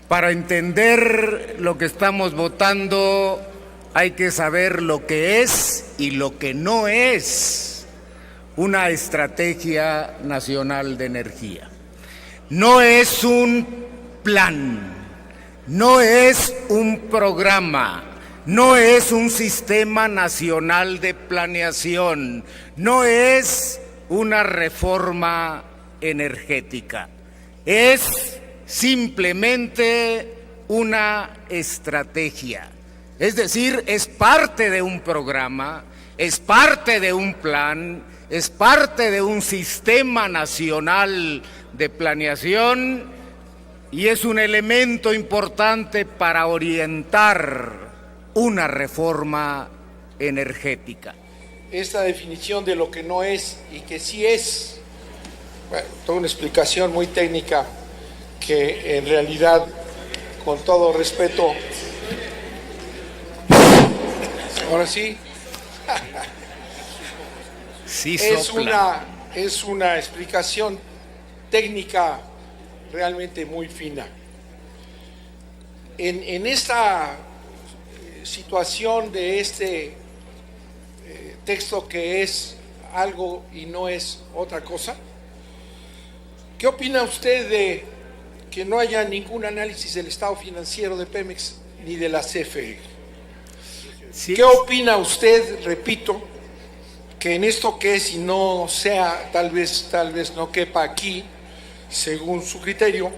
Para entender lo que estamos votando hay que saber lo que es y lo que no es una estrategia nacional de energía. No es un plan, no es un programa, no es un sistema nacional de planeación, no es una reforma energética, es simplemente una estrategia. Es decir, es parte de un programa, es parte de un plan, es parte de un sistema nacional de planeación y es un elemento importante para orientar una reforma energética. Esta definición de lo que no es y que sí es, bueno, toda una explicación muy técnica que en realidad, con todo respeto, ahora sí, sí es una explicación técnica realmente muy fina. En esta situación de este texto que es algo y no es otra cosa, ¿qué opina usted de que no haya ningún análisis del estado financiero de Pemex ni de la CFE? Sí. ¿Qué opina usted, repito, que en esto que es y no sea, tal vez no quepa aquí, según su criterio,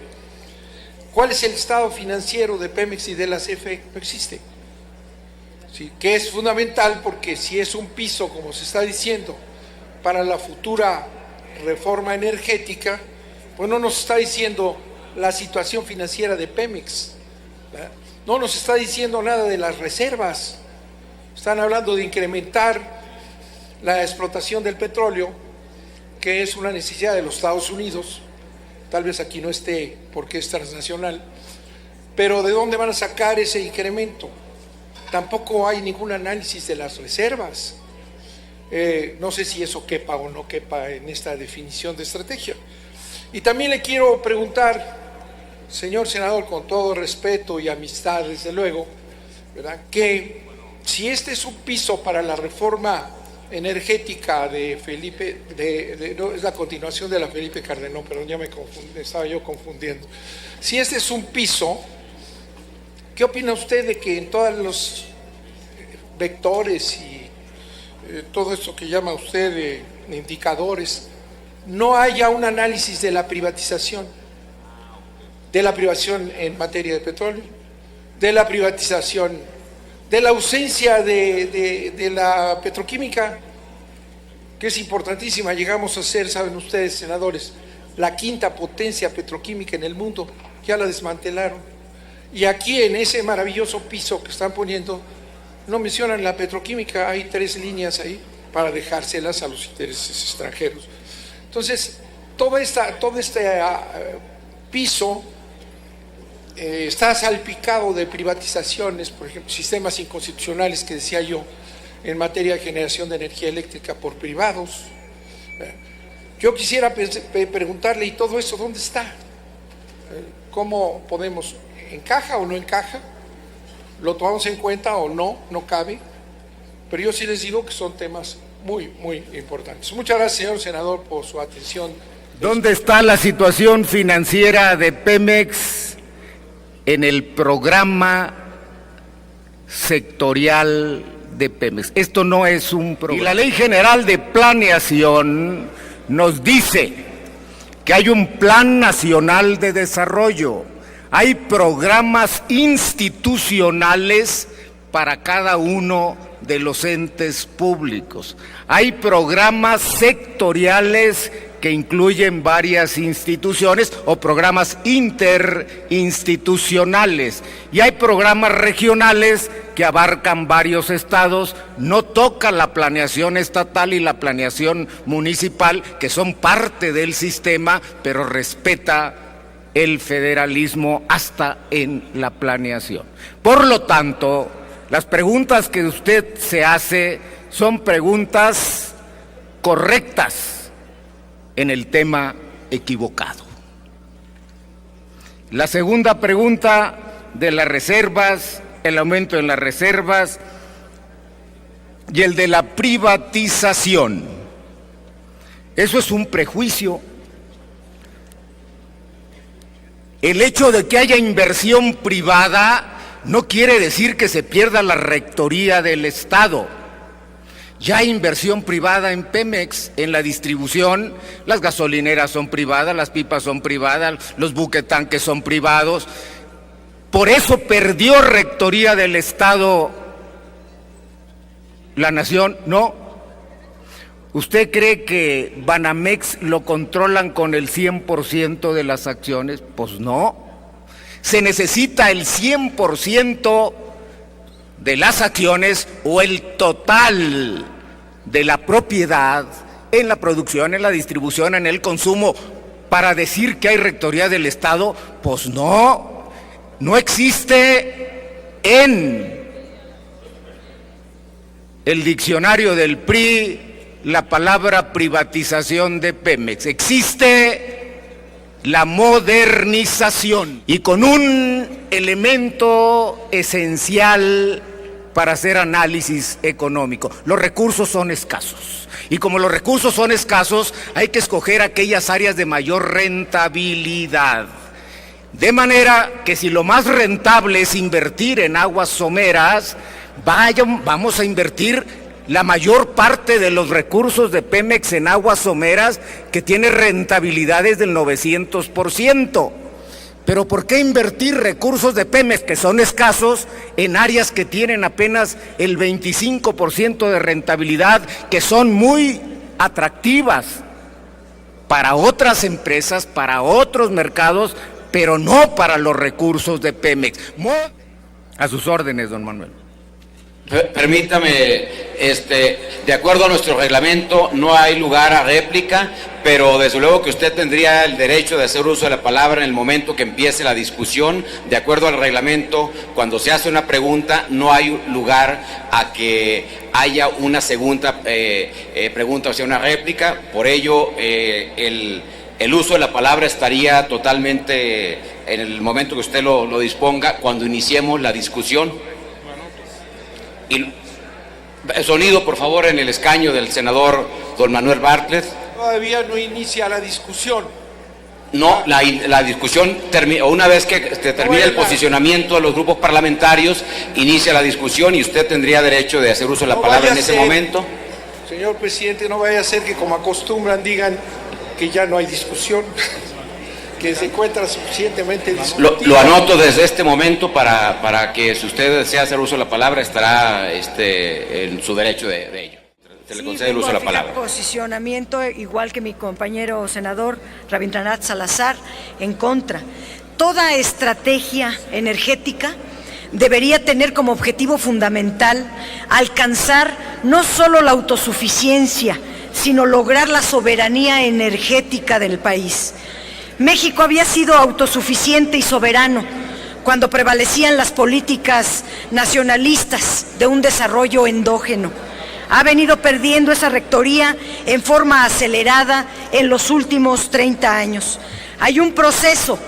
cuál es el estado financiero de Pemex y de la CFE? No existe. Sí, que es fundamental porque si es un piso, como se está diciendo, para la futura reforma energética, pues no nos está diciendo la situación financiera de Pemex, ¿verdad? No nos está diciendo nada de las reservas. Están hablando de incrementar la explotación del petróleo, que es una necesidad de los Estados Unidos. Tal vez aquí no esté porque es transnacional, pero ¿de dónde van a sacar ese incremento? Tampoco hay ningún análisis de las reservas. No sé si eso quepa o no quepa en esta definición de estrategia. Y también le quiero preguntar, señor senador, con todo respeto y amistad, desde luego, ¿verdad?, que si este es un piso para la reforma energética de Felipe, no, es la continuación de la Felipe Cardenón, perdón, ya me confundí, estaba yo confundiendo. Si este es un piso, ¿qué opina usted de que en todos los vectores y todo esto que llama usted de indicadores, no haya un análisis de la privatización en materia de petróleo, de la privatización, de la ausencia de la petroquímica, que es importantísima? Llegamos a ser, saben ustedes, senadores, la quinta potencia petroquímica en el mundo, ya la desmantelaron. Y aquí en ese maravilloso piso que están poniendo, no mencionan la petroquímica, hay 3 líneas ahí para dejárselas a los intereses extranjeros. Entonces, todo este piso está salpicado de privatizaciones, por ejemplo, sistemas inconstitucionales que decía yo, en materia de generación de energía eléctrica por privados. Yo quisiera preguntarle, ¿y todo eso dónde está? ¿Cómo podemos? ¿Encaja o no encaja? ¿Lo tomamos en cuenta o no? No cabe. Pero yo sí les digo que son temas muy, muy importantes. Muchas gracias, señor senador, por su atención. ¿Dónde está la situación financiera de Pemex en el programa sectorial de Pemex? Esto no es un programa. Y la Ley General de Planeación nos dice que hay un Plan Nacional de Desarrollo, hay programas institucionales para cada uno de los entes públicos, hay programas sectoriales que incluyen varias instituciones o programas interinstitucionales, y hay programas regionales que abarcan varios estados. No toca la planeación estatal y la planeación municipal, que son parte del sistema, pero respeta el federalismo hasta en la planeación. Por lo tanto, las preguntas que usted se hace son preguntas correctas en el tema equivocado. La segunda pregunta de las reservas, el aumento en las reservas y el de la privatización. Eso es un prejuicio. El hecho de que haya inversión privada no quiere decir que se pierda la rectoría del Estado. Ya hay inversión privada en Pemex, en la distribución, las gasolineras son privadas, las pipas son privadas, los buquetanques son privados. Por eso perdió rectoría del Estado la nación, ¿no? ¿Usted cree que Banamex lo controlan con el 100% de las acciones? Pues no. Se necesita el 100% de las acciones o el total de la propiedad en la producción, en la distribución, en el consumo, para decir que hay rectoría del Estado. Pues no, no existe en el diccionario del PRI la palabra privatización de Pemex. Existe la modernización, y con un elemento esencial para hacer análisis económico: los recursos son escasos, y como los recursos son escasos, hay que escoger aquellas áreas de mayor rentabilidad, de manera que si lo más rentable es invertir en aguas someras, vamos a invertir la mayor parte de los recursos de Pemex en aguas someras, que tiene rentabilidades del 900%. Pero ¿por qué invertir recursos de Pemex, que son escasos, en áreas que tienen apenas el 25% de rentabilidad, que son muy atractivas para otras empresas, para otros mercados, pero no para los recursos de Pemex? A sus órdenes, don Manuel. Permítame, de acuerdo a nuestro reglamento no hay lugar a réplica, pero desde luego que usted tendría el derecho de hacer uso de la palabra en el momento que empiece la discusión. De acuerdo al reglamento, cuando se hace una pregunta no hay lugar a que haya una segunda pregunta, o sea, una réplica. Por ello, el uso de la palabra estaría totalmente en el momento que usted lo disponga, cuando iniciemos la discusión. Y sonido, por favor, en el escaño del senador don Manuel Bartlett. Todavía no inicia la discusión. No, la discusión termina, una vez que termine el posicionamiento de los grupos parlamentarios, inicia la discusión y usted tendría derecho de hacer uso de la palabra en ese momento. Señor presidente, no vaya a ser que, como acostumbran, digan que ya no hay discusión, que se encuentra suficientemente discutido. Lo anoto desde este momento para que, si usted desea hacer uso de la palabra, estará en su derecho de ello. Se le concede el uso de la palabra. Posicionamiento, igual que mi compañero senador Rabindranath Salazar, en contra. Toda estrategia energética debería tener como objetivo fundamental alcanzar no solo la autosuficiencia, sino lograr la soberanía energética del país. México había sido autosuficiente y soberano cuando prevalecían las políticas nacionalistas de un desarrollo endógeno. Ha venido perdiendo esa rectoría en forma acelerada en los últimos 30 años. Hay un proceso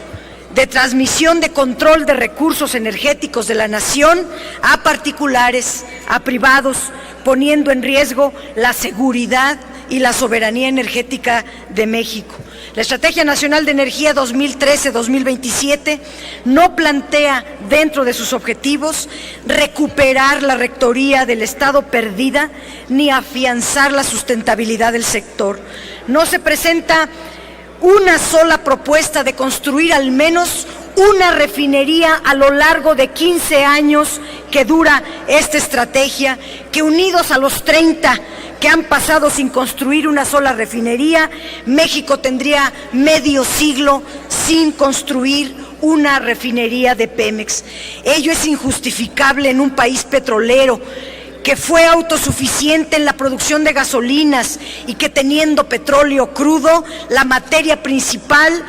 de transmisión de control de recursos energéticos de la nación a particulares, a privados, poniendo en riesgo la seguridad y la soberanía energética de México. La Estrategia Nacional de Energía 2013-2027 no plantea dentro de sus objetivos recuperar la rectoría del Estado perdida ni afianzar la sustentabilidad del sector. No se presenta una sola propuesta de construir al menos una refinería a lo largo de 15 años que dura esta estrategia, que unidos a los 30 que han pasado sin construir una sola refinería, México tendría medio siglo sin construir una refinería de Pemex. Ello es injustificable en un país petrolero que fue autosuficiente en la producción de gasolinas y que, teniendo petróleo crudo, la materia principal,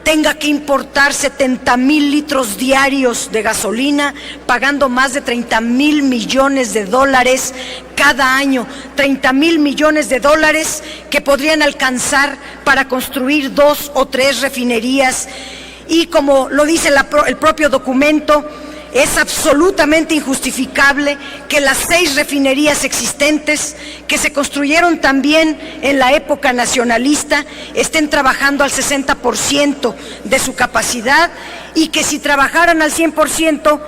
tenga que importar 70,000 litros diarios de gasolina, pagando más de 30,000 millones de dólares cada año, 30,000 millones de dólares que podrían alcanzar para construir 2 o 3 refinerías, y como lo dice el propio documento, es absolutamente injustificable que las 6 refinerías existentes, que se construyeron también en la época nacionalista, estén trabajando al 60% de su capacidad, y que si trabajaran al 100%,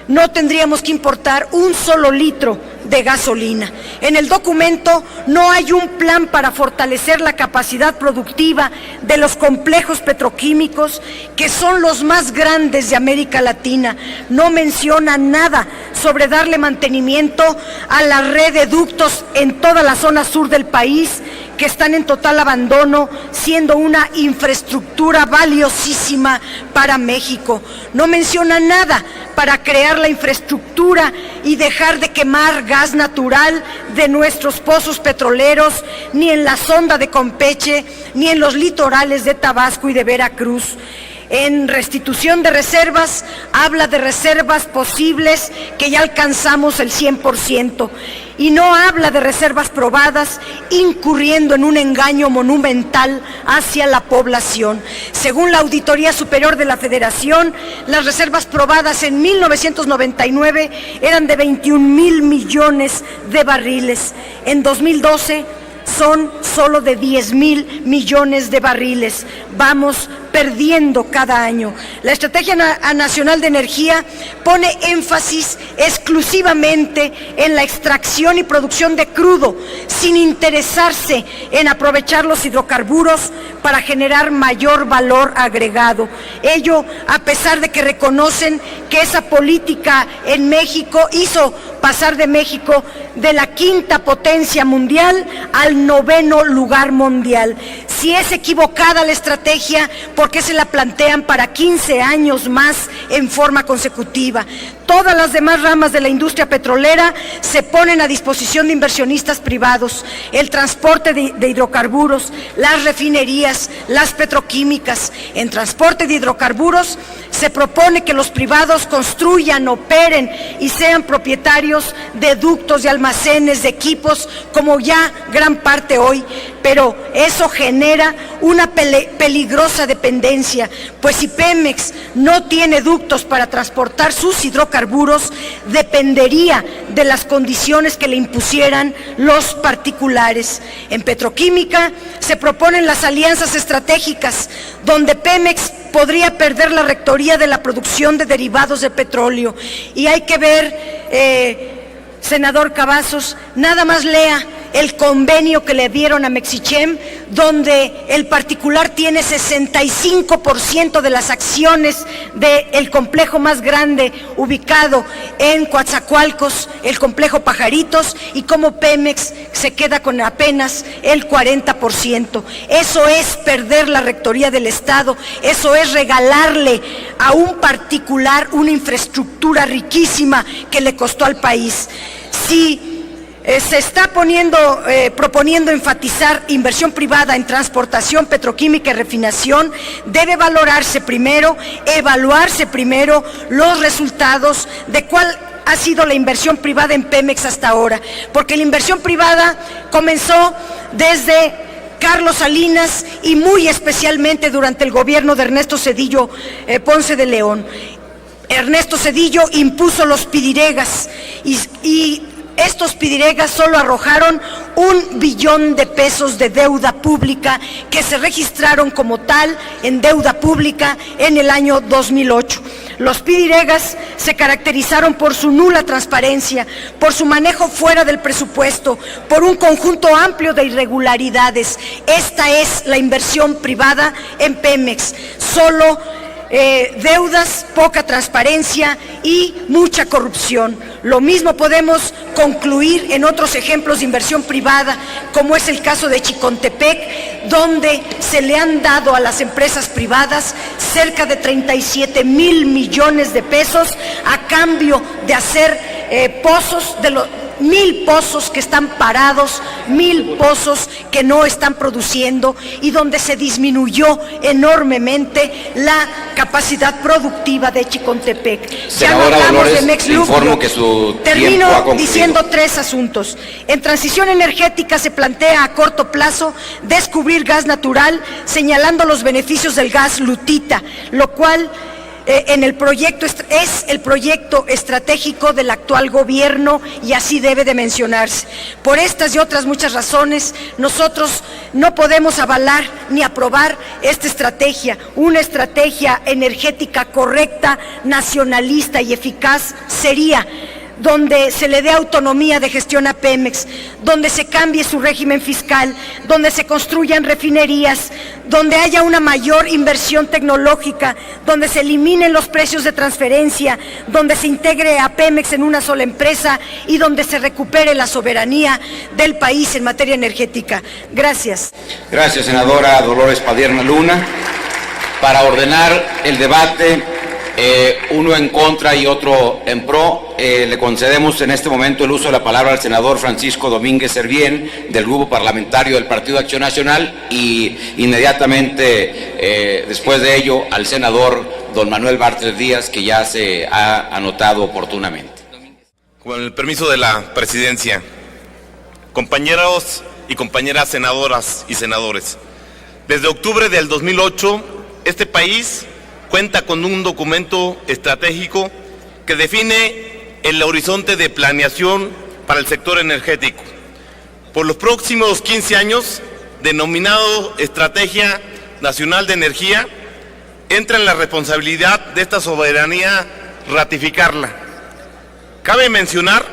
no tendríamos que importar un solo litro de gasolina. En el documento no hay un plan para fortalecer la capacidad productiva de los complejos petroquímicos, que son los más grandes de América Latina. No menciona nada sobre darle mantenimiento a la red de ductos en toda la zona sur del país, que están en total abandono, siendo una infraestructura valiosísima para México. No menciona nada para crear la infraestructura y dejar de quemar gas natural de nuestros pozos petroleros, ni en la sonda de Campeche, ni en los litorales de Tabasco y de Veracruz. En restitución de reservas, habla de reservas posibles que ya alcanzamos el 100%, y no habla de reservas probadas, incurriendo en un engaño monumental hacia la población. Según la Auditoría Superior de la Federación, las reservas probadas en 1999 eran de 21,000 millones de barriles. En 2012 son solo de 10,000 millones de barriles. Vamos perdiendo cada año. La Estrategia Nacional de Energía pone énfasis exclusivamente en la extracción y producción de crudo, sin interesarse en aprovechar los hidrocarburos para generar mayor valor agregado. Ello a pesar de que reconocen que esa política en México hizo pasar de México de la 5ª potencia mundial al 9º lugar mundial. Si es equivocada la estrategia, ¿por qué se la plantean para 15 años más en forma consecutiva? Todas las demás ramas de la industria petrolera se ponen a disposición de inversionistas privados. El transporte de hidrocarburos, las refinerías, las petroquímicas. En transporte de hidrocarburos se propone que los privados construyan, operen y sean propietarios de ductos, de almacenes, de equipos, como ya gran parte hoy, pero eso genera una peligrosa dependencia, pues si Pemex no tiene ductos para transportar sus hidrocarburos, dependería de las condiciones que le impusieran los particulares. En petroquímica se proponen las alianzas estratégicas, donde Pemex podría perder la rectoría de la producción de derivados de petróleo. Y hay que ver, senador Cavazos, nada más lea el convenio que le dieron a Mexichem, donde el particular tiene 65% de las acciones del complejo más grande ubicado en Coatzacoalcos, el complejo Pajaritos, y como Pemex se queda con apenas el 40%. Eso es perder la rectoría del Estado, eso es regalarle a un particular una infraestructura riquísima que le costó al país. Si se está proponiendo enfatizar inversión privada en transportación, petroquímica y refinación, debe evaluarse primero los resultados de cuál ha sido la inversión privada en Pemex hasta ahora, porque la inversión privada comenzó desde Carlos Salinas y muy especialmente durante el gobierno de Ernesto Zedillo Ponce de León. Ernesto Zedillo impuso los pidiregas y estos pidiregas solo arrojaron 1 billón de pesos de deuda pública que se registraron como tal en deuda pública en el año 2008. Los pidiregas se caracterizaron por su nula transparencia, por su manejo fuera del presupuesto, por un conjunto amplio de irregularidades. Esta es la inversión privada en Pemex. Solo deudas, poca transparencia y mucha corrupción. Lo mismo podemos concluir en otros ejemplos de inversión privada, como es el caso de Chicontepec, donde se le han dado a las empresas privadas cerca de 37,000 millones de pesos a cambio de hacer pozos 1000 pozos que están parados, 1000 pozos que no están produciendo y donde se disminuyó enormemente la capacidad productiva de Chicontepec. Ya no hablamos de Mexlupio. Termino diciendo 3 asuntos. En transición energética se plantea a corto plazo descubrir gas natural, señalando los beneficios del gas lutita, lo cual en el proyecto es el proyecto estratégico del actual gobierno y así debe de mencionarse. Por estas y otras muchas razones, nosotros no podemos avalar ni aprobar esta estrategia. Una estrategia energética correcta, nacionalista y eficaz sería donde se le dé autonomía de gestión a Pemex, donde se cambie su régimen fiscal, donde se construyan refinerías, donde haya una mayor inversión tecnológica, donde se eliminen los precios de transferencia, donde se integre a Pemex en una sola empresa y donde se recupere la soberanía del país en materia energética. Gracias. Gracias, senadora Dolores Padierna Luna. Para ordenar el debate, uno en contra y otro en pro, le concedemos en este momento el uso de la palabra al senador Francisco Domínguez Servién, del Grupo Parlamentario del Partido Acción Nacional, y inmediatamente después de ello al senador don Manuel Bartlett Díaz, que ya se ha anotado oportunamente. Con el permiso de la presidencia, compañeros y compañeras senadoras y senadores, desde octubre del 2008, este país cuenta con un documento estratégico que define el horizonte de planeación para el sector energético. Por los próximos 15 años, denominado Estrategia Nacional de Energía, entra en la responsabilidad de esta soberanía ratificarla. Cabe mencionar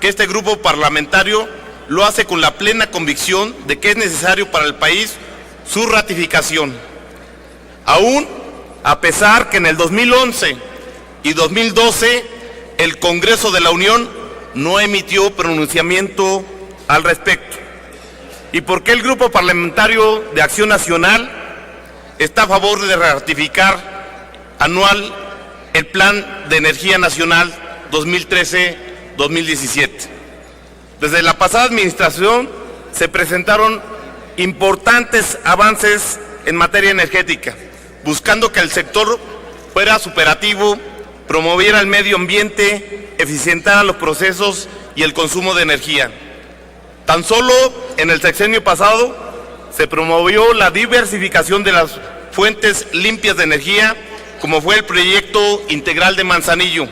que este grupo parlamentario lo hace con la plena convicción de que es necesario para el país su ratificación. Aún a pesar que en el 2011 y 2012 el Congreso de la Unión no emitió pronunciamiento al respecto. ¿Y por qué el Grupo Parlamentario de Acción Nacional está a favor de ratificar anual el Plan de Energía Nacional 2013-2017? Desde la pasada administración se presentaron importantes avances en materia energética, buscando que el sector fuera superativo, promoviera el medio ambiente, eficientara los procesos y el consumo de energía. Tan solo en el sexenio pasado se promovió la diversificación de las fuentes limpias de energía, como fue el proyecto integral de Manzanillo,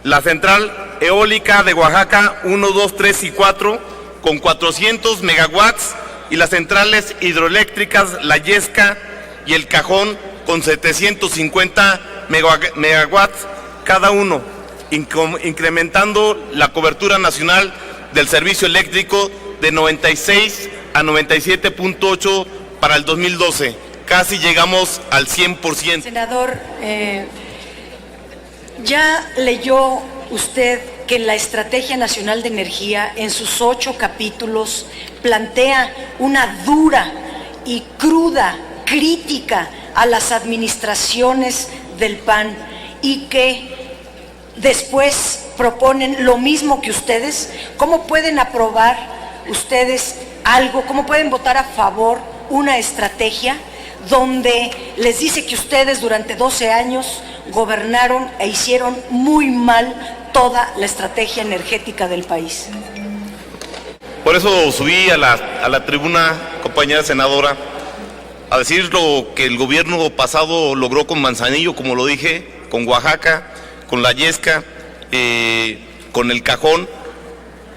la central eólica de Oaxaca 1, 2, 3 y 4 con 400 megawatts y las centrales hidroeléctricas La Yesca y El Cajón con 750 megawatts cada uno, incrementando la cobertura nacional del servicio eléctrico de 96 a 97.8 para el 2012. Casi llegamos al 100%. Senador, ya leyó usted que la Estrategia Nacional de Energía en sus 8 capítulos plantea una dura y cruda crítica a las administraciones del PAN y que después proponen lo mismo que ustedes. ¿Cómo pueden aprobar ustedes algo? ¿Cómo pueden votar a favor una estrategia donde les dice que ustedes durante 12 años gobernaron e hicieron muy mal toda la estrategia energética del país? Por eso subí a la tribuna, compañera senadora, a decir lo que el gobierno pasado logró con Manzanillo, como lo dije, con Oaxaca, con La Yesca, con El Cajón,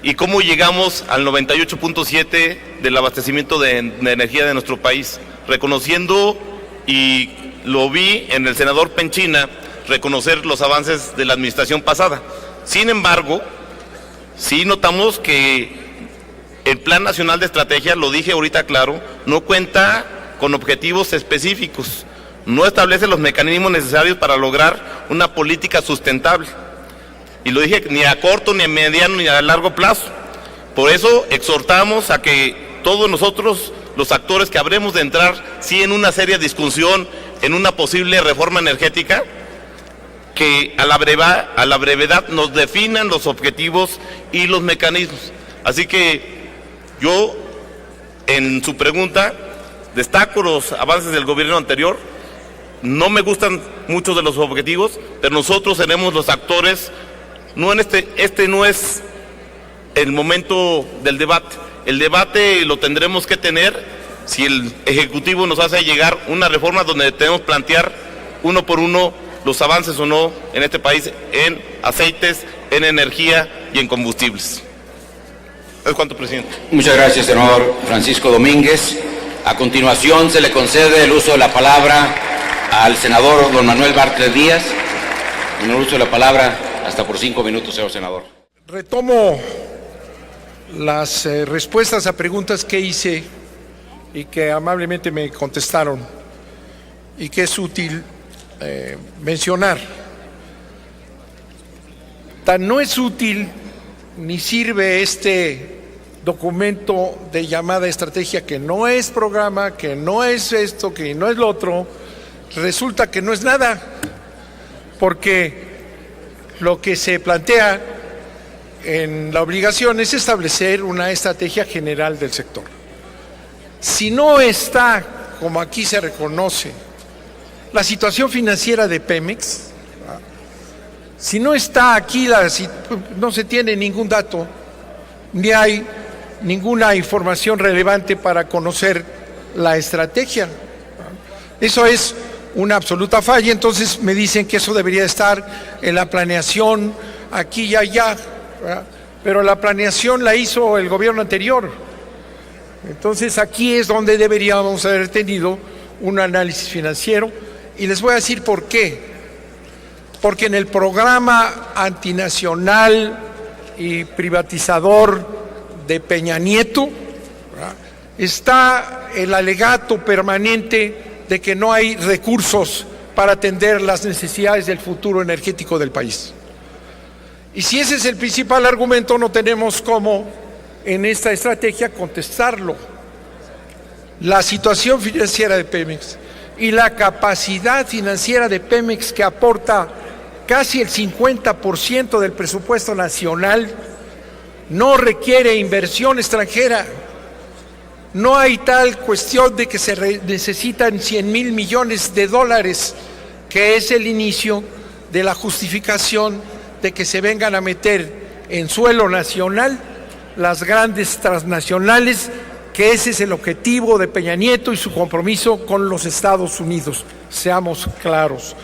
y cómo llegamos al 98.7 del abastecimiento de energía de nuestro país, reconociendo, y lo vi en el senador Penchina, reconocer los avances de la administración pasada. Sin embargo, sí notamos que el Plan Nacional de Estrategia, lo dije ahorita claro, no cuenta con objetivos específicos, no establece los mecanismos necesarios para lograr una política sustentable. Y lo dije, ni a corto, ni a mediano, ni a largo plazo. Por eso exhortamos a que todos nosotros, los actores que habremos de entrar, sí en una seria discusión, en una posible reforma energética, que a la brevedad nos definan los objetivos y los mecanismos. Así que yo, en su pregunta, destaco los avances del gobierno anterior. No me gustan muchos de los objetivos, pero nosotros seremos los actores. No en este no es el momento del debate. El debate lo tendremos que tener si el Ejecutivo nos hace llegar una reforma donde tenemos que plantear uno por uno los avances o no en este país en aceites, en energía y en combustibles. ¿Es cuánto, presidente? Muchas gracias, senador Francisco Domínguez. A continuación se le concede el uso de la palabra al senador don Manuel Bartlett Díaz. En el uso de la palabra hasta por 5 minutos, señor senador. Retomo las respuestas a preguntas que hice y que amablemente me contestaron y que es útil mencionar. Tan no es útil ni sirve este documento de llamada estrategia, que no es programa, que no es esto, que no es lo otro, resulta que no es nada, porque lo que se plantea en la obligación es establecer una estrategia general del sector. Si no está, como aquí se reconoce, la situación financiera de Pemex, si no está aquí, no se tiene ningún dato, ni hay ninguna información relevante para conocer la estrategia. Eso es una absoluta falla. Entonces me dicen que eso debería estar en la planeación aquí y allá, ¿verdad? Pero la planeación la hizo el gobierno anterior. Entonces aquí es donde deberíamos haber tenido un análisis financiero, y les voy a decir por qué. Porque en el programa antinacional y privatizador de Peña Nieto, ¿verdad?, está el alegato permanente de que no hay recursos para atender las necesidades del futuro energético del país. Y si ese es el principal argumento, no tenemos cómo en esta estrategia contestarlo. La situación financiera de Pemex y la capacidad financiera de Pemex, que aporta casi el 50% del presupuesto nacional, no requiere inversión extranjera. No hay tal cuestión de que se necesitan 100,000 millones de dólares, que es el inicio de la justificación de que se vengan a meter en suelo nacional las grandes transnacionales, que ese es el objetivo de Peña Nieto y su compromiso con los Estados Unidos. Seamos claros,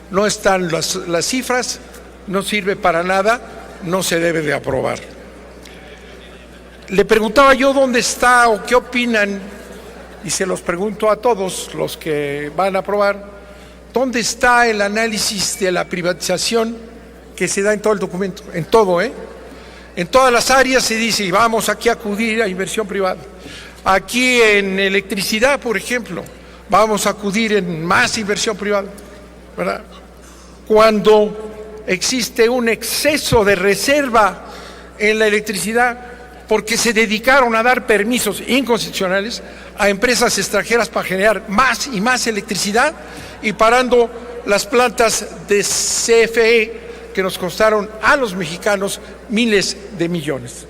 no están las cifras, no sirve para nada, no se debe de aprobar. Le preguntaba yo dónde está o qué opinan, y se los pregunto a todos los que van a aprobar, ¿dónde está el análisis de la privatización que se da en todo el documento? En todo, En todas las áreas se dice, y vamos aquí a acudir a inversión privada. Aquí en electricidad, por ejemplo, vamos a acudir en más inversión privada, ¿verdad? Cuando existe un exceso de reserva en la electricidad, porque se dedicaron a dar permisos inconstitucionales a empresas extranjeras para generar más y más electricidad, y parando las plantas de CFE que nos costaron a los mexicanos miles de millones.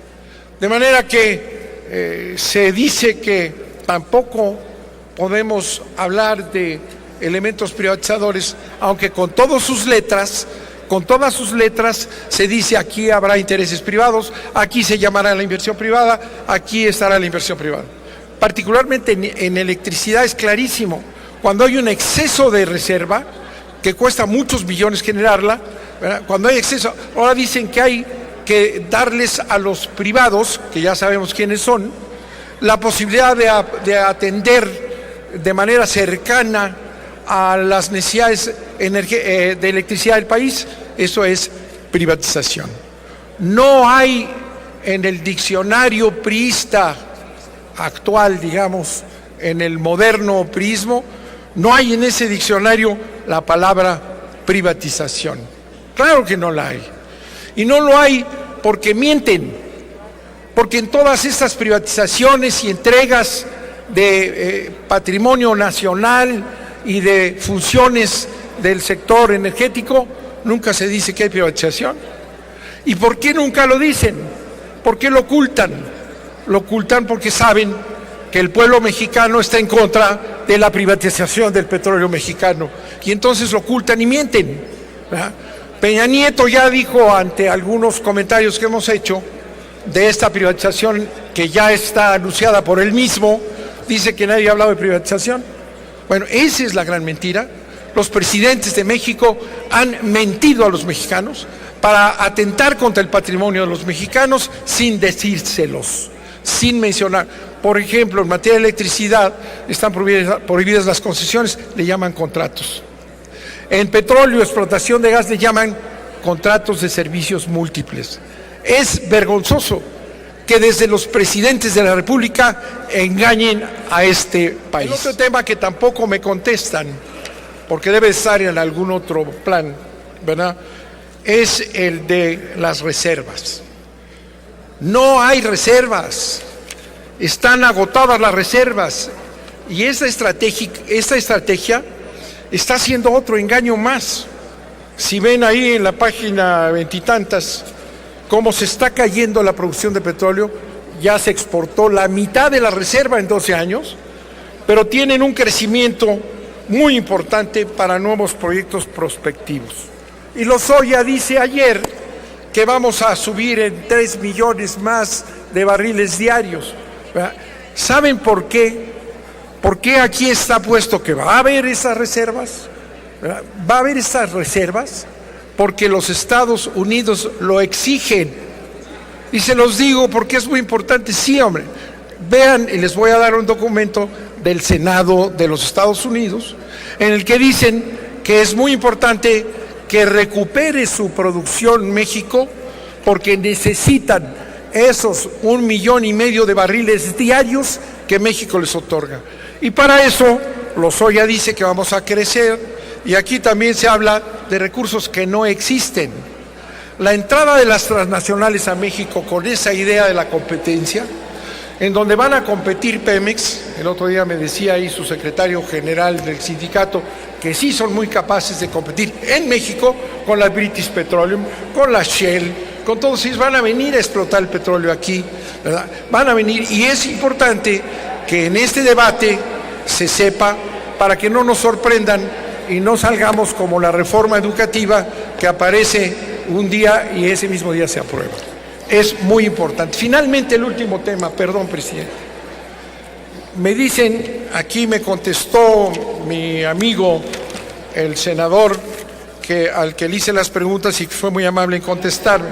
De manera que se dice que tampoco podemos hablar de elementos privatizadores, aunque con todas sus letras se dice aquí habrá intereses privados, aquí se llamará la inversión privada, aquí estará la inversión privada. Particularmente en electricidad es clarísimo, cuando hay un exceso de reserva, que cuesta muchos millones generarla, ¿verdad?, cuando hay exceso, ahora dicen que hay que darles a los privados, que ya sabemos quiénes son, la posibilidad de atender de manera cercana a las necesidades de electricidad del país. Eso es privatización. No hay en el diccionario priista actual, digamos, en el moderno priismo, no hay en ese diccionario la palabra privatización. Claro que no la hay. Y no lo hay porque mienten, porque en todas estas privatizaciones y entregas de patrimonio nacional y de funciones del sector energético, nunca se dice que hay privatización. ¿Y por qué nunca lo dicen? ¿Por qué lo ocultan? Lo ocultan porque saben que el pueblo mexicano está en contra de la privatización del petróleo mexicano. Y entonces lo ocultan y mienten, ¿verdad? Peña Nieto ya dijo ante algunos comentarios que hemos hecho de esta privatización que ya está anunciada por él mismo, dice que nadie ha hablado de privatización. Bueno, esa es la gran mentira. Los presidentes de México han mentido a los mexicanos para atentar contra el patrimonio de los mexicanos sin decírselos, sin mencionar. Por ejemplo, en materia de electricidad están prohibidas las concesiones, le llaman contratos. En petróleo, explotación de gas, le llaman contratos de servicios múltiples. Es vergonzoso que desde los presidentes de la República engañen a este país. El otro tema que tampoco me contestan, porque debe estar en algún otro plan, ¿verdad?, es el de las reservas. No hay reservas, están agotadas las reservas, y esta estrategia está haciendo otro engaño más. Si ven ahí en la página veintitantas cómo se está cayendo la producción de petróleo, ya se exportó la mitad de la reserva en 12 años, pero tienen un crecimiento muy importante para nuevos proyectos prospectivos. Y Lozoya dice ayer que vamos a subir en 3 millones más de barriles diarios, ¿verdad? ¿Saben por qué? ¿Por qué aquí está puesto que va a haber esas reservas? ¿Verdad? Va a haber esas reservas porque los Estados Unidos lo exigen. Y se los digo porque es muy importante. Sí, hombre, vean, y les voy a dar un documento del Senado de los Estados Unidos en el que dicen que es muy importante que recupere su producción México porque necesitan esos 1,5 millones de barriles diarios que México les otorga. Y para eso Lozoya dice que vamos a crecer, y aquí también se habla de recursos que no existen. La entrada de las transnacionales a México con esa idea de la competencia, en donde van a competir Pemex, el otro día me decía ahí su secretario general del sindicato, que sí son muy capaces de competir en México con la British Petroleum, con la Shell, con todos ellos, van a venir a explotar el petróleo aquí, ¿verdad? Van a venir, y es importante que en este debate se sepa para que no nos sorprendan y no salgamos como la reforma educativa que aparece un día y ese mismo día se aprueba. Es muy importante. Finalmente, el último tema, perdón, presidente. Me dicen, aquí me contestó mi amigo, el senador, al que le hice las preguntas y que fue muy amable en contestarme,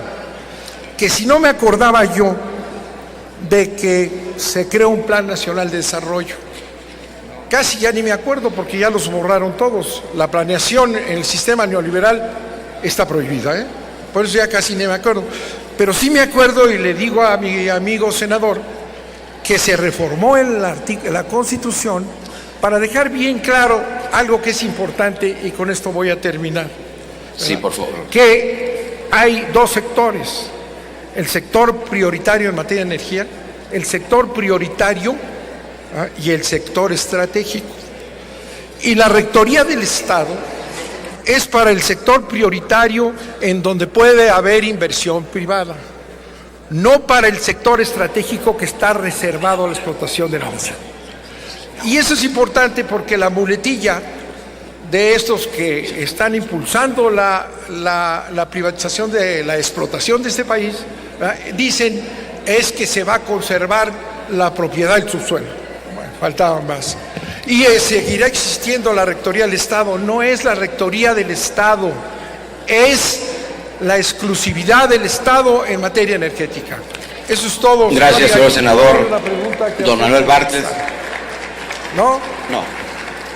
que si no me acordaba yo de que se creó un Plan Nacional de Desarrollo. Casi ya ni me acuerdo porque ya los borraron todos. La planeación en el sistema neoliberal está prohibida, por eso ya casi ni me acuerdo. Pero sí me acuerdo y le digo a mi amigo senador que se reformó la Constitución para dejar bien claro algo que es importante, y con esto voy a terminar. Sí, por favor. Que hay dos sectores: el sector prioritario en materia de energía, el sector prioritario y el sector estratégico. Y la Rectoría del Estado es para el sector prioritario, en donde puede haber inversión privada, no para el sector estratégico que está reservado a la explotación de la nación. Y eso es importante porque la muletilla de estos que están impulsando la privatización de la explotación de este país, dicen es que se va a conservar la propiedad del subsuelo. Bueno, faltaban más. Y seguirá existiendo la Rectoría del Estado. No es la Rectoría del Estado, es la exclusividad del Estado en materia energética. Eso es todo. Gracias, señor senador. Don Manuel Bartlett. ¿No? No.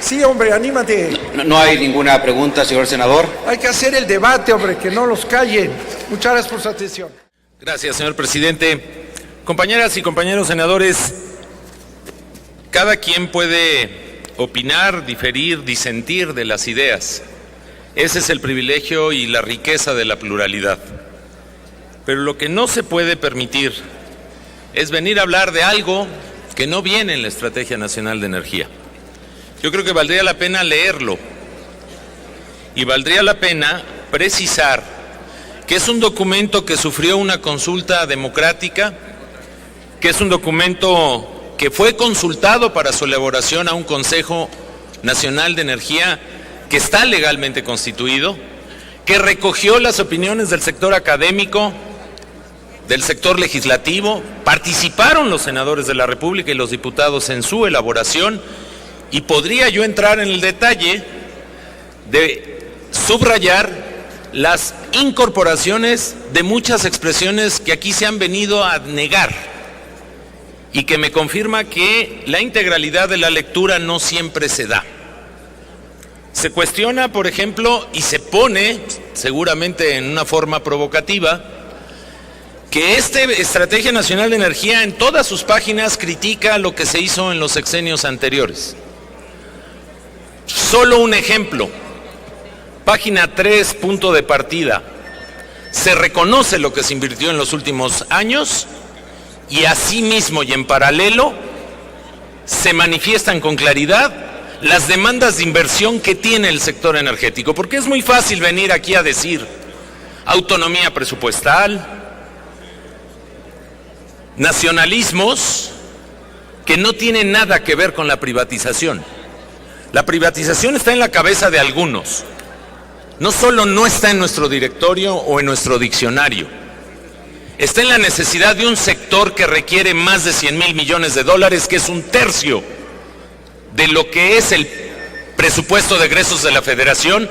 Sí, hombre, anímate. No hay ninguna pregunta, señor senador. Hay que hacer el debate, hombre, que no los callen. Muchas gracias por su atención. Gracias, señor presidente. Compañeras y compañeros senadores, cada quien puede opinar, diferir, disentir de las ideas. Ese es el privilegio y la riqueza de la pluralidad. Pero lo que no se puede permitir es venir a hablar de algo que no viene en la Estrategia Nacional de Energía. Yo creo que valdría la pena leerlo y valdría la pena precisar que es un documento que sufrió una consulta democrática, que es un documento que fue consultado para su elaboración a un Consejo Nacional de Energía que está legalmente constituido, que recogió las opiniones del sector académico, del sector legislativo, participaron los senadores de la República y los diputados en su elaboración, y podría yo entrar en el detalle de subrayar las incorporaciones de muchas expresiones que aquí se han venido a negar y que me confirma que la integralidad de la lectura no siempre se da. Se cuestiona, por ejemplo, y se pone, seguramente en una forma provocativa, que esta Estrategia Nacional de Energía en todas sus páginas critica lo que se hizo en los sexenios anteriores. Solo un ejemplo, página 3, punto de partida. Se reconoce lo que se invirtió en los últimos años y asimismo y en paralelo se manifiestan con claridad las demandas de inversión que tiene el sector energético, porque es muy fácil venir aquí a decir autonomía presupuestal, nacionalismos que no tienen nada que ver con la privatización. La privatización está en la cabeza de algunos. No solo no está en nuestro directorio o en nuestro diccionario, está en la necesidad de un sector que requiere más de 100,000 millones de dólares, que es un tercio de lo que es el presupuesto de egresos de la Federación,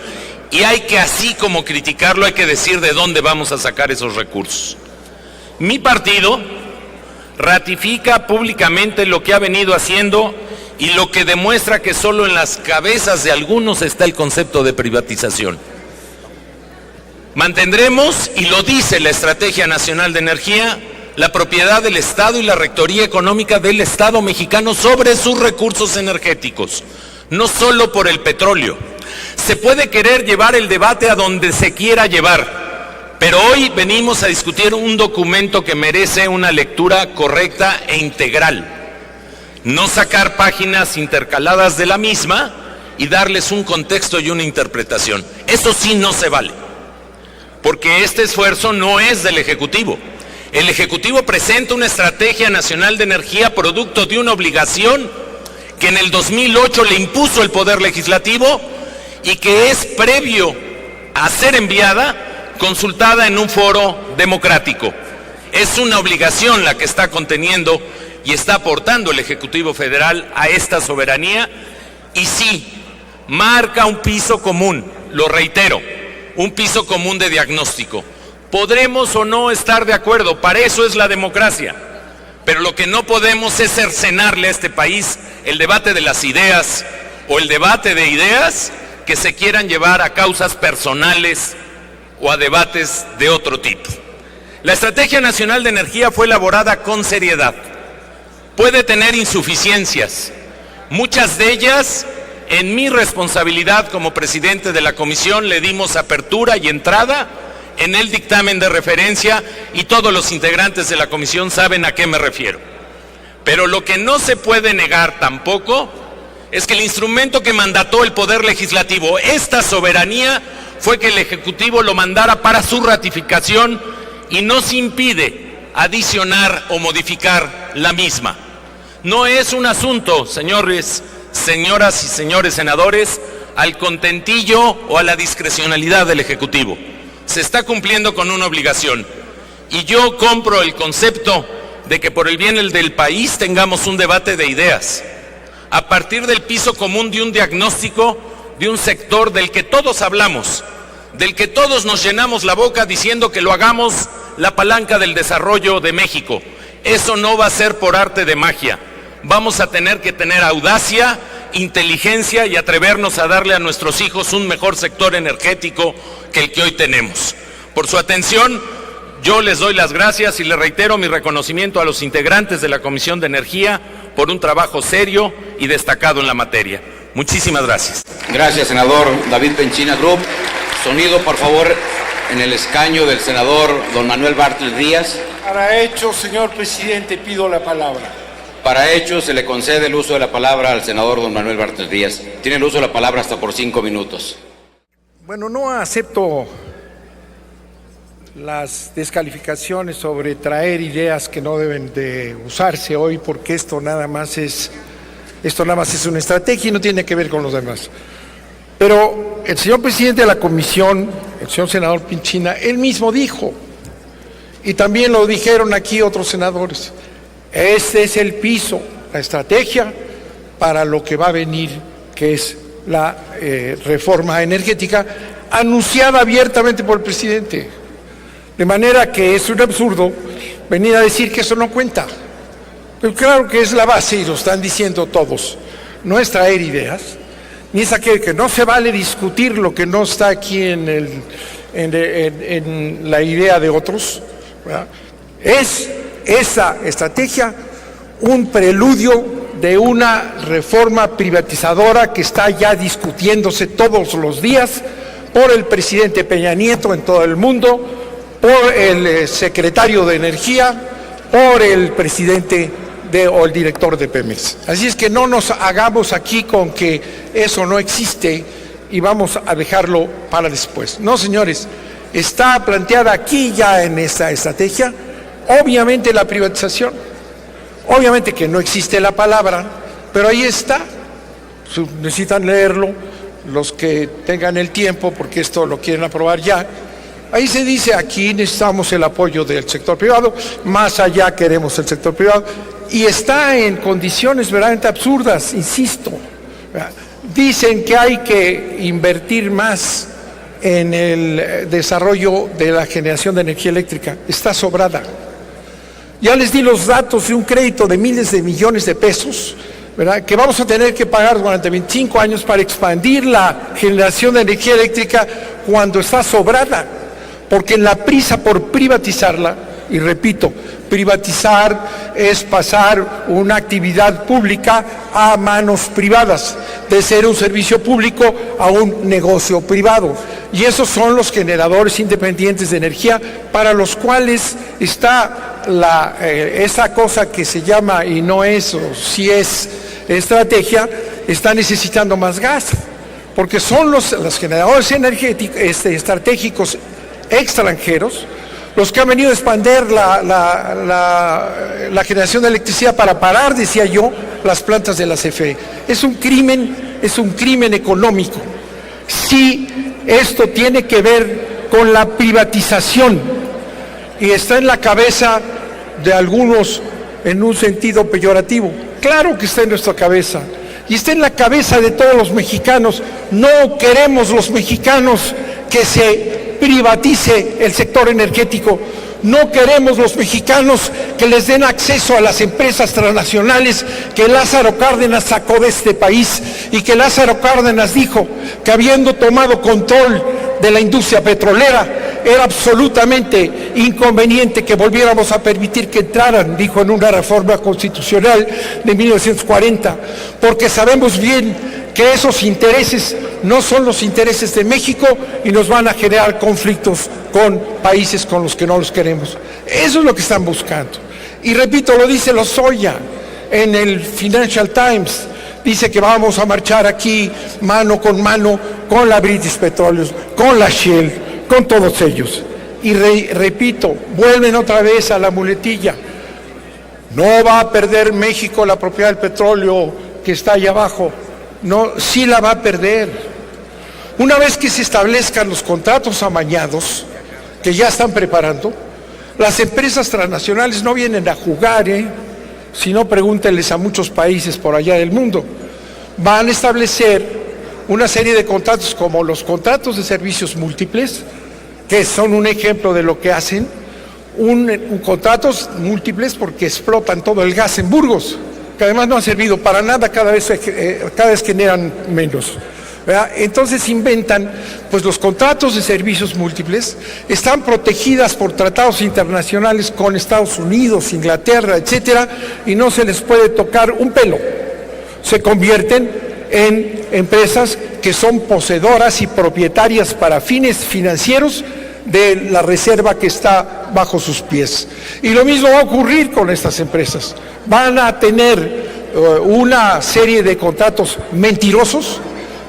y hay que, así como criticarlo, hay que decir de dónde vamos a sacar esos recursos. Mi partido ratifica públicamente lo que ha venido haciendo y lo que demuestra que solo en las cabezas de algunos está el concepto de privatización. Mantendremos, y lo dice la Estrategia Nacional de Energía, la propiedad del Estado y la rectoría económica del Estado mexicano sobre sus recursos energéticos, no solo por el petróleo. Se puede querer llevar el debate a donde se quiera llevar, pero hoy venimos a discutir un documento que merece una lectura correcta e integral. No sacar páginas intercaladas de la misma y darles un contexto y una interpretación. Eso sí no se vale, porque este esfuerzo no es del Ejecutivo. El Ejecutivo presenta una Estrategia Nacional de Energía producto de una obligación que en el 2008 le impuso el Poder Legislativo y que es previo a ser enviada, consultada en un foro democrático. Es una obligación la que está conteniendo y está aportando el Ejecutivo Federal a esta soberanía, y sí, marca un piso común, lo reitero, un piso común de diagnóstico. Podremos o no estar de acuerdo, para eso es la democracia, pero lo que no podemos es cercenarle a este país el debate de las ideas o el debate de ideas que se quieran llevar a causas personales o a debates de otro tipo. La Estrategia Nacional de Energía fue elaborada con seriedad. Puede tener insuficiencias, muchas de ellas en mi responsabilidad como presidente de la comisión le dimos apertura y entrada en el dictamen de referencia, y todos los integrantes de la comisión saben a qué me refiero. Pero lo que no se puede negar tampoco es que el instrumento que mandató el Poder Legislativo, esta soberanía, fue que el Ejecutivo lo mandara para su ratificación y no se impide adicionar o modificar la misma. No es un asunto, señores, señoras y señores senadores, al contentillo o a la discrecionalidad del Ejecutivo. Se está cumpliendo con una obligación, y yo compro el concepto de que por el bien del país tengamos un debate de ideas, a partir del piso común de un diagnóstico de un sector del que todos hablamos, del que todos nos llenamos la boca diciendo que lo hagamos la palanca del desarrollo de México. Eso no va a ser por arte de magia. Vamos a tener que tener audacia, inteligencia y atrevernos a darle a nuestros hijos un mejor sector energético que el que hoy tenemos. Por su atención, yo les doy las gracias y les reitero mi reconocimiento a los integrantes de la Comisión de Energía por un trabajo serio y destacado en la materia. Muchísimas gracias. Gracias, senador David Penchina Group. Sonido, por favor, en el escaño del senador don Manuel Bartlett Díaz. Para hecho, señor presidente, pido la palabra. Para hecho, se le concede el uso de la palabra al senador don Manuel Bartlett Díaz. Tiene el uso de la palabra hasta por 5 minutos. Bueno, no acepto las descalificaciones sobre traer ideas que no deben de usarse hoy, porque esto nada más es una estrategia y no tiene que ver con los demás. Pero el señor presidente de la comisión, el señor senador Pinchina, él mismo dijo, y también lo dijeron aquí otros senadores, este es el piso, la estrategia para lo que va a venir, que es la reforma energética, anunciada abiertamente por el presidente. De manera que es un absurdo venir a decir que eso no cuenta. Pero claro que es la base, y lo están diciendo todos. No es traer ideas, ni es aquel que no se vale discutir lo que no está aquí en la idea de otros, ¿verdad? Es esa estrategia un preludio de una reforma privatizadora que está ya discutiéndose todos los días por el presidente Peña Nieto en todo el mundo, por el secretario de Energía, por el presidente o el director de Pemex. Así es que no nos hagamos aquí con que eso no existe y vamos a dejarlo para después. No, señores, está planteada aquí ya en esta estrategia, obviamente la privatización, obviamente que no existe la palabra, pero ahí está. Necesitan leerlo los que tengan el tiempo, porque esto lo quieren aprobar ya. Ahí se dice, aquí necesitamos el apoyo del sector privado, más allá queremos el sector privado, y está en condiciones verdaderamente absurdas, insisto. Dicen que hay que invertir más en el desarrollo de la generación de energía eléctrica, está sobrada. Ya les di los datos de un crédito de miles de millones de pesos, ¿verdad?, que vamos a tener que pagar durante 25 años para expandir la generación de energía eléctrica cuando está sobrada, porque en la prisa por privatizarla, y repito, privatizar es pasar una actividad pública a manos privadas, de ser un servicio público a un negocio privado. Y esos son los generadores independientes de energía para los cuales está esa cosa que se llama, y no es, o si es estrategia, está necesitando más gas, porque son los generadores energéticos estratégicos extranjeros los que han venido a expandir la generación de electricidad para parar, decía yo, las plantas de la CFE. Es un crimen económico. Sí, esto tiene que ver con la privatización y está en la cabeza de algunos en un sentido peyorativo. Claro que está en nuestra cabeza y está en la cabeza de todos los mexicanos. No queremos los mexicanos que se privatice el sector energético. No queremos los mexicanos que les den acceso a las empresas transnacionales que Lázaro Cárdenas sacó de este país, y que Lázaro Cárdenas dijo que habiendo tomado control de la industria petrolera era absolutamente inconveniente que volviéramos a permitir que entraran, dijo en una reforma constitucional de 1940, porque sabemos bien que esos intereses no son los intereses de México y nos van a generar conflictos con países con los que no los queremos. Eso es lo que están buscando. Y repito, lo dice Lozoya en el Financial Times, dice que vamos a marchar aquí mano con la British Petroleum, con la Shell, con todos ellos. Y repito, vuelven otra vez a la muletilla. No va a perder México la propiedad del petróleo que está allá abajo. No, sí la va a perder. Una vez que se establezcan los contratos amañados, que ya están preparando, las empresas transnacionales no vienen a jugar, si no, pregúntenles a muchos países por allá del mundo. Van a establecer una serie de contratos como los contratos de servicios múltiples, que son un ejemplo de lo que hacen, contratos múltiples porque explotan todo el gas en Burgos, que además no han servido para nada, cada vez generan menos, ¿verdad? Entonces inventan, pues los contratos de servicios múltiples están protegidas por tratados internacionales con Estados Unidos, Inglaterra, etcétera, y no se les puede tocar un pelo. Se convierten en empresas que son poseedoras y propietarias para fines financieros de la reserva que está bajo sus pies. Y lo mismo va a ocurrir con estas empresas. Van a tener una serie de contratos mentirosos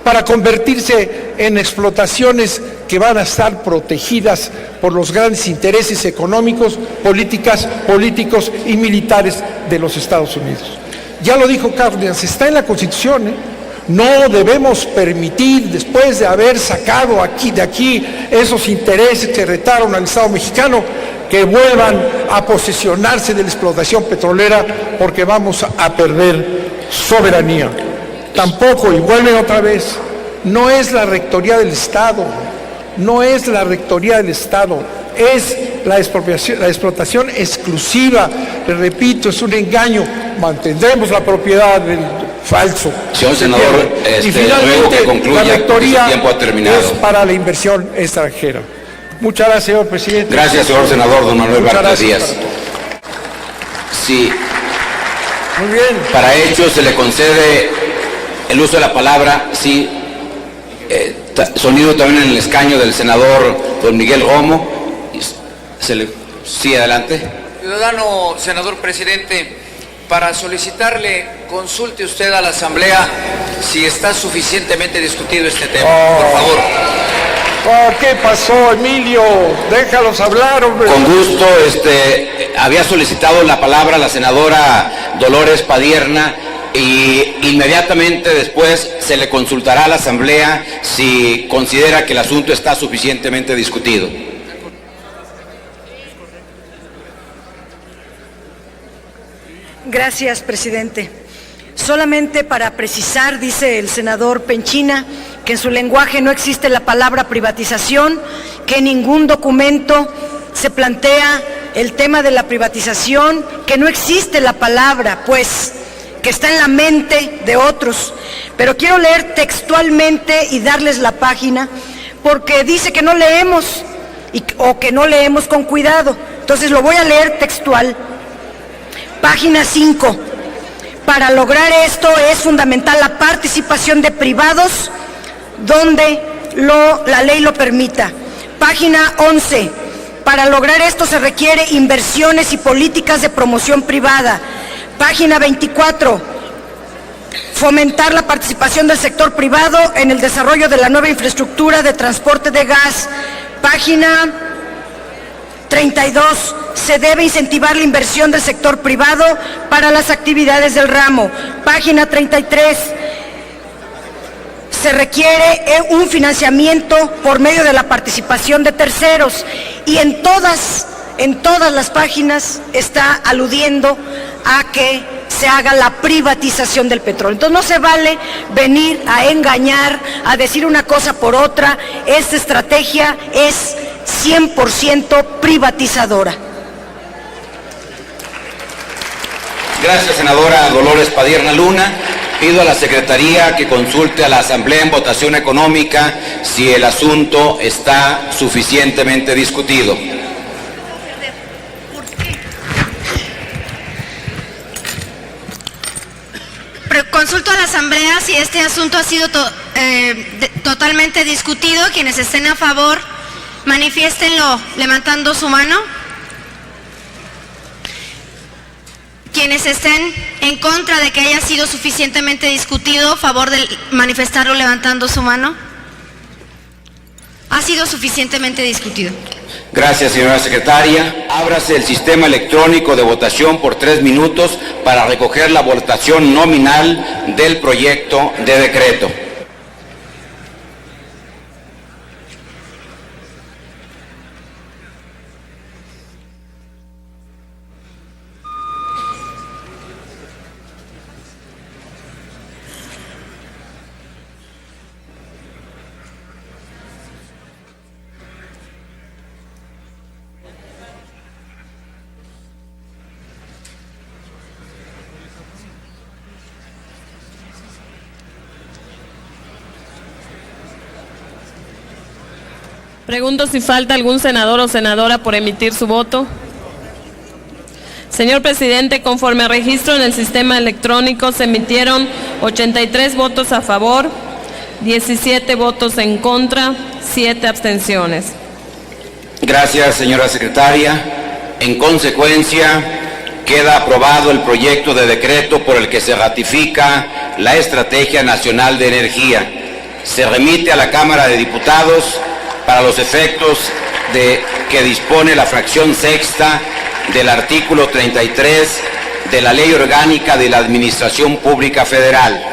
para convertirse en explotaciones que van a estar protegidas por los grandes intereses económicos, políticos y militares de los Estados Unidos. Ya lo dijo Cárdenas, está en la Constitución, ¿eh? No debemos permitir, después de haber sacado de aquí esos intereses que retaron al Estado mexicano, que vuelvan a posesionarse de la explotación petrolera, porque vamos a perder soberanía. Tampoco, y vuelven otra vez, no es la rectoría del Estado, es la explotación exclusiva. Les repito, es un engaño. Mantendremos la propiedad del falso. Señor senador, y finalmente, que concluya, la rectoría su tiempo ha terminado. Es para la inversión extranjera. Muchas gracias, señor presidente. Gracias, señor senador don Manuel Bartlett Díaz. Sí. Muy bien. Para ello se le concede el uso de la palabra, sí. Sonido también en el escaño del senador don Miguel Romo. Sí, adelante. Ciudadano senador presidente, para solicitarle, consulte usted a la Asamblea si está suficientemente discutido este tema, por favor. ¿Qué pasó, Emilio? Déjalos hablar, hombre. Con gusto, había solicitado la palabra la senadora Dolores Padierna y inmediatamente después se le consultará a la Asamblea si considera que el asunto está suficientemente discutido. Gracias, presidente. Solamente para precisar, dice el senador Penchina, que en su lenguaje no existe la palabra privatización, que en ningún documento se plantea el tema de la privatización, que no existe la palabra, pues, que está en la mente de otros. Pero quiero leer textualmente y darles la página, porque dice que no leemos o que no leemos con cuidado. Entonces lo voy a leer textual. Página 5. Para lograr esto es fundamental la participación de privados donde la ley lo permita. Página 11. Para lograr esto se requiere inversiones y políticas de promoción privada. Página 24. Fomentar la participación del sector privado en el desarrollo de la nueva infraestructura de transporte de gas. Página 32. Se debe incentivar la inversión del sector privado para las actividades del ramo. Página 33. Se requiere un financiamiento por medio de la participación de terceros. Y en todas las páginas está aludiendo a que se haga la privatización del petróleo. Entonces no se vale venir a engañar, a decir una cosa por otra. Esta estrategia es 100% privatizadora. Gracias, senadora Dolores Padierna Luna. Pido a la Secretaría que consulte a la Asamblea en votación económica si el asunto está suficientemente discutido. Consulto a la Asamblea si este asunto ha sido totalmente discutido. Quienes estén a favor, manifiéstenlo levantando su mano. Quienes estén en contra de que haya sido suficientemente discutido, favor de manifestarlo levantando su mano. Ha sido suficientemente discutido. Gracias, señora secretaria. Ábrase el sistema electrónico de votación por 3 minutos para recoger la votación nominal del proyecto de decreto. Pregunto si falta algún senador o senadora por emitir su voto. Señor presidente, conforme a registro en el sistema electrónico, se emitieron 83 votos a favor, 17 votos en contra, 7 abstenciones. Gracias, señora secretaria. En consecuencia, queda aprobado el proyecto de decreto por el que se ratifica la Estrategia Nacional de Energía. Se remite a la Cámara de Diputados para los efectos de que dispone la fracción sexta del artículo 33 de la Ley Orgánica de la Administración Pública Federal.